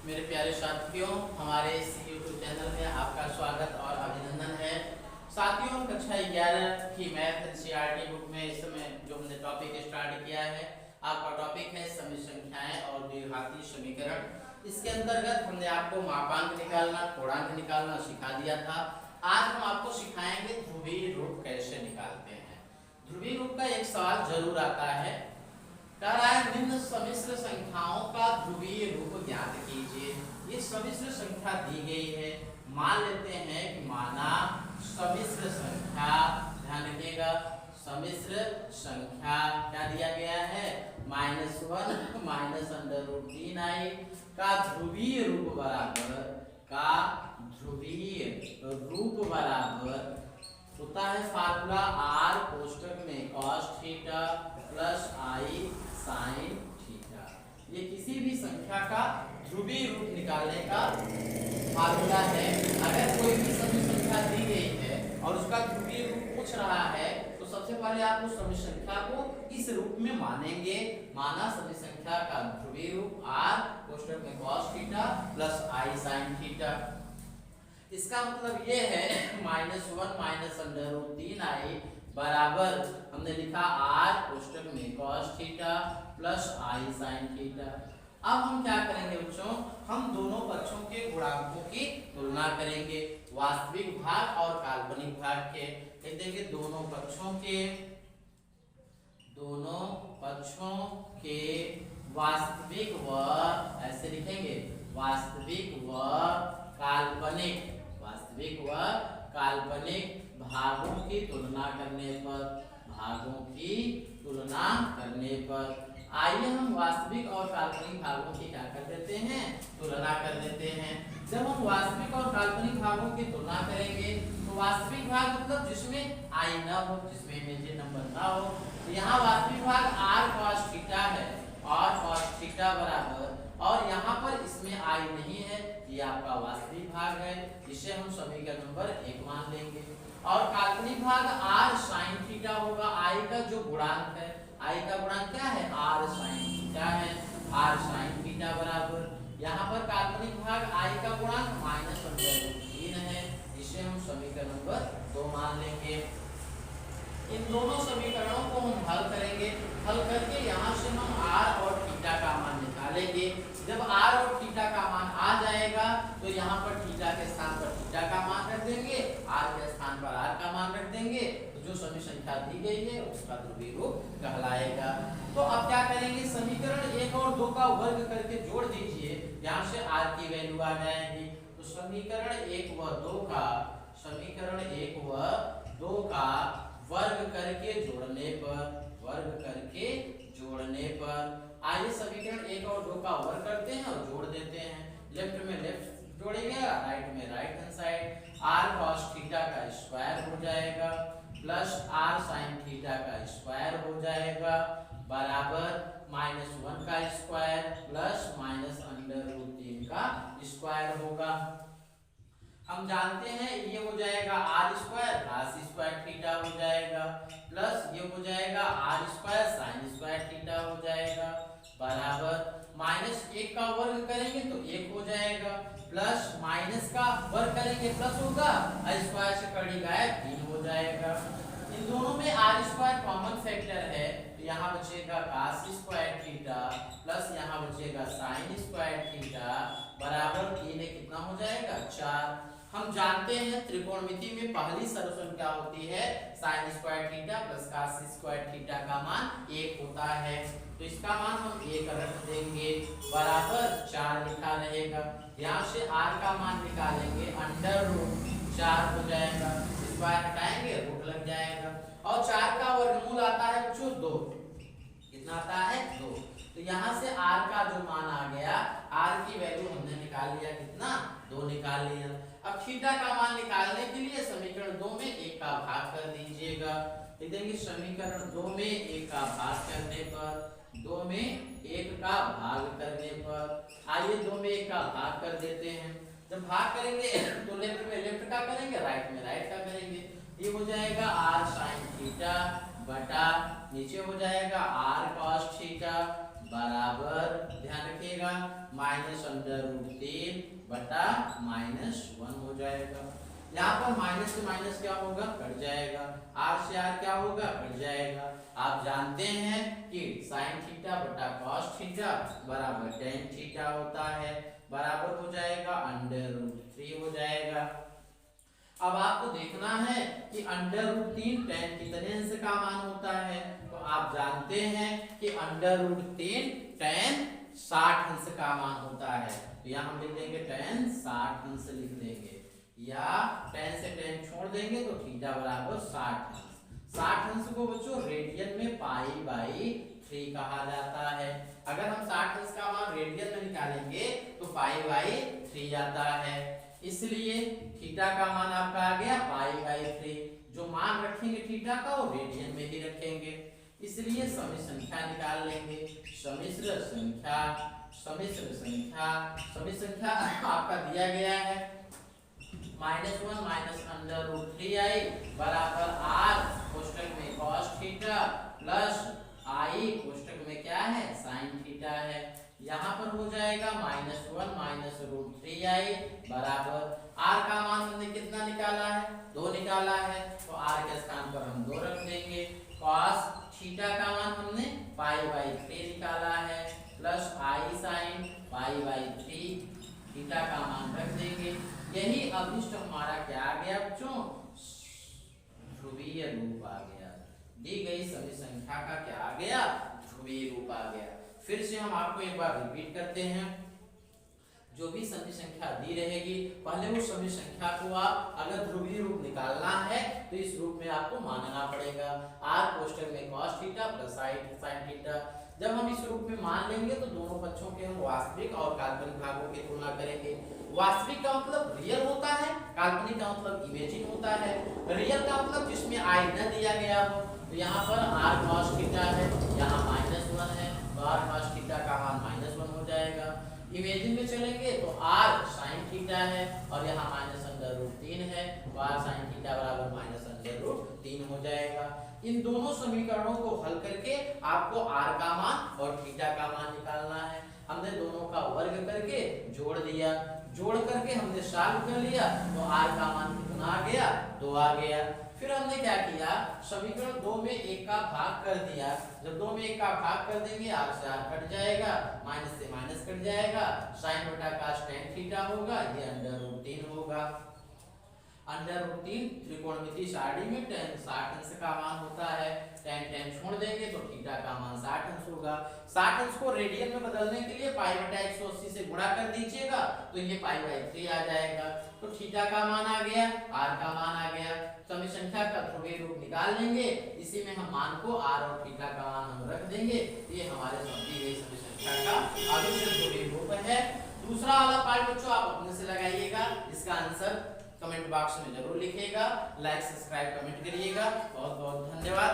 मेरे प्यारे साथियों, हमारे इस YouTube चैनल में आपका स्वागत और अभिनंदन है। साथियों, कक्षा 11 की मैथ एनसीईआरटी बुक में इस समय जो हमने टॉपिक स्टार्ट किया है, आपका टॉपिक है समी संख्याएं और द्विघातीय समीकरण। इसके अंतर्गत हमने आपको मापांक निकालना, पूर्णांक निकालना सिखा दिया था। आज हम आपको सिखाएंगे ध्रुवीय रूप कैसे निकालते हैं। ध्रुवीय रूप का एक सवाल जरूर आता है, कह रहा है निम्न समिश्र संख्याओं का ध्रुवीय रूप ज्ञात कीजिए। ये समिश्र संख्या दी गई है, मान लेते हैं कि माना समिश्र संख्या, ध्यान रखिएगा समिश्र संख्या क्या दिया गया है, -1 माइनस अंडर रूट 3i का ध्रुवीय रूप बराबर होता है फार्मूला r कोष्टक में cos theta plus i sin theta. ये किसी भी संख्या का ध्रुवीय रूप निकालने का फार्मूला है। अगर कोई भी सभी संख्या दी गई है और उसका ध्रुवीय रूप पूछ रहा है तो सबसे पहले आप उस सभी संख्या को इस रूप में मानेंगे। माना सभी संख्या का ध्रुवीय रूप r कोष्टक में cos theta plus i sin theta. इसका मतलब ये है -1 माइनस अंडर रूट 3i बराबर हमने लिखा r कोष्टक में cos theta plus i sin theta. अब हम क्या करेंगे बच्चों, हम दोनों पक्षों के गुणांकों की तुलना करेंगे, वास्तविक भाग और काल्पनिक भाग के। लिख देंगे दोनों पक्षों के वास्तविक व, ऐसे लिखेंगे वास्तविक व काल्पनिक भागों की तुलना करने पर आइए हम वास्तविक और काल्पनिक भागों की क्या कर देते हैं, तुलना कर देते हैं। जब हम वास्तविक और काल्पनिक भागों की तुलना करेंगे तो वास्तविक भाग मतलब जिसमें i न हो, जिसमें इमेजिन नंबर ना हो। तो यहाँ वास्तविक भाग r cos थीटा है और cos थीटा बराबर, और यहाँ पर इसमें i नहीं है, ये आपका वास्तविक भाग है, जिसे हम समीकरण नंबर 1 मान लेंगे। और काल्पनिक भाग r sin थीटा होगा, i का जो गुणांक है, i का गुणांक क्या है, r sin थीटा है, r sin थीटा बराबर यहाँ पर काल्पनिक भाग i का गुणांक -√3 है, जिसे हम समीकरण नंबर 2 मान लेंगे। इन दोनों समीकरणों को हम हल करेंगे, हल करके यहाँ से हम r और थीटा का मान निकालेंगे। जब r और थीटा का मान आ जाएगा तो यहाँ पर थीटा के स्थान पर थीटा का मान रख देंगे, r के स्थान पर r का मान रख देंगे, तो जो सभी संख्या दी गई है उसका ध्रुवीय रूप कहलाएगा। तो अब क्या करेंगे, समीकरण 1 और 2 का वर्ग करके जोड़ दीजिए, यहाँ से r की वैल्यू आ जाएगी। तो समीकरण 1 व 2 का वर्ग करके जोड़ने पर आइए समीकरण 1 और 2 का वर्ग करते हैं और जोड़ देते हैं। लेफ्ट में लेफ्ट जोड़ेंगे, राइट में right hand side, r cos theta का स्क्वायर हो जाएगा प्लस r sin थीटा का स्क्वायर हो जाएगा बराबर -1 का स्क्वायर प्लस -√3 का स्क्वायर होगा। हम जानते हैं ये हो जाएगा r square cos square theta हो जाएगा प्लस ये हो जाएगा r square sin square theta हो जाएगा बराबर -1 का वर्ग करेंगे तो 1 हो जाएगा प्लस माइनस का वर्ग करेंगे प्लस होगा, स्क्वायर से कड़ी गायब 3 हो जाएगा। इन दोनों में r स्क्वायर कॉमन फैक्टर है तो यहाँ बचेगा cos स्क्वायर थीटा प्लस यहाँ बचेगा sin स्क्वायर थीटा बराबर 3 कितना हो जाएगा 4। हम जानते हैं त्रिकोणमिति में पहली सर्वसंख्या होती है sin square theta plus cos square theta का मान 1 होता है, तो इसका मान हम 1 रख देंगे बराबर 4 लिखा रहेगा। यहाँ से r का मान निकालेंगे, √4 हो जाएगा, स्क्वायर हटाएंगे रूट लग जाएगा, और 4 का वर्गमूल आता है बच्चों 2, कितना आता है 2। तो यहाँ से r का जो मान आ गया, r की वैल्यू हमने निकाल लिया, कितना 2 निकाल लिया। अब थीटा का मान निकालने के लिए समीकरण 2 में 1 का भाग कर दीजिएगा। लिख देंगे समीकरण 2 में 1 का भाग करने पर आइए 2 में 1 का भाग कर देते हैं। जब भाग करेंगे तो लेफ्ट में लेफ्ट का करेंगे, राइट में राइट का करेंगे। ये हो जाएगा r sin थीटा बटा नीचे हो जाएगा r cos थीटा बराबर, ध्यान रखिएगा, -√3 बटा -1 हो जाएगा। यहाँ पर माइनस से माइनस क्या होगा, कट जाएगा, r से r क्या होगा, कट जाएगा। आप जानते हैं कि sin थीटा बटा cos थीटा बराबर tan थीटा होता है, बराबर हो जाएगा √3 हो जाएगा। अब आपको देखना है कि √3 tan कितने अंश का मान होता है, तो आप जानते हैं कि √3 tan 60 अंश का मान होता है। तो यहाँ हम लिख देंगे tan 60 अंश लिख देंगे, या tan से tan छोड़ देंगे तो थीटा बराबर 60 अंश। 60 अंश को बच्चों रेडियन में π/3 कहा जाता है। अगर हम 60 अंश का मान रेडियन में निकालेंगे तो π/3 आता है, इसलिए थीटा का मान आपका आ गया π/3। जो मान रखेंगे थीटा का वो रेडियन में ही रखेंगे, इसलिए समिश्र संख्या निकाल लेंगे। समिश्र संख्या, समिश्र संख्या, समिश्र संख्या आपका दिया गया है -1 -√3i बराबर r कोष्टक में cos थीटा प्लस i कोष्टक में क्या है, sin थीटा है। यहाँ पर हो जाएगा -1 -√3i बराबर r का मान हमने कितना निकाला है, 2 निकाला है, तो r के स्थान पर हम 2 रख देंगे। cos थीटा का मान हमने π/3 निकाला है, प्लस i sin π/3 थीटा का मान रख देंगे। यही अभिष्ट हमारा क्या आ गया बच्चों, ध्रुवीय रूप आ गया। दी गई सभी संख्या का क्या आ गया, ध्रुवीय रूप आ गया। फिर से हम आपको एक बार रिपीट करते हैं, जो भी सभी संख्या दी रहेगी पहले उस सभी संख्या को आप अगर ध्रुवीय रूप निकालना है तो इस रूप में आपको मानना पड़ेगा, r कोष्टक में cos theta plus sin theta. जब हम इस रूप में मान लेंगे तो दोनों पक्षों के हम वास्तविक और काल्पनिक भागों की तुलना करेंगे। वास्तविक का मतलब रियल होता है, काल्पनिक का मतलब इमेजिन होता है। रियल का मतलब जिसमें i न दिया गया हो, तो यहाँ पर r cos थीटा है, यहाँ -1 है, तो r cos थीटा का मान -1 हो जाएगा। इमेजिन में चलेंगे तो r sin थीटा है और यहाँ -√3 है, तो r sin थीटा बराबर -√3 हो जाएगा। इन दोनों समीकरणों को हल करके आपको r का मान और थीटा का मान निकालना है। हमने दोनों का वर्ग करके जोड़ दिया, जोड़ करके हमने सॉल्व कर लिया, तो r का मान कितना आ गया, 2 आ गया। फिर हमने क्या किया, समीकरण 2 में 1 का भाग कर दिया। जब 2 में 1 का भाग कर देंगे r से r कट जाएगा, माइनस से माइनस कट जाएगा, sin बटा cos tan थीटा होगा, ये √3 होगा। √3 त्रिकोणमितीय सारणी में tan 60 अंश का मान होता है, tan छोड़ देंगे तो थीटा का मान 60 अंश होगा। 60 अंश को रेडियन में बदलने के लिए π/180 से गुणा कर दीजिएगा तो ये π/3 आ जाएगा। तो थीटा का मान आ गया, r का मान आ गया। समी संख्या का ध्रुवीय रूप निकाल लेंगे, इसी में हम मान को r और थीटा का मान हम रख देंगे। ये हमारे दी गई समी संख्या का अभिष्ट ध्रुवीय रूप है। दूसरा वाला पार्ट बच्चों आप अपने से लगाइएगा, इसका आंसर कमेंट बॉक्स में जरूर लिखिएगा, लाइक सब्सक्राइब कमेंट करिएगा। बहुत बहुत धन्यवाद।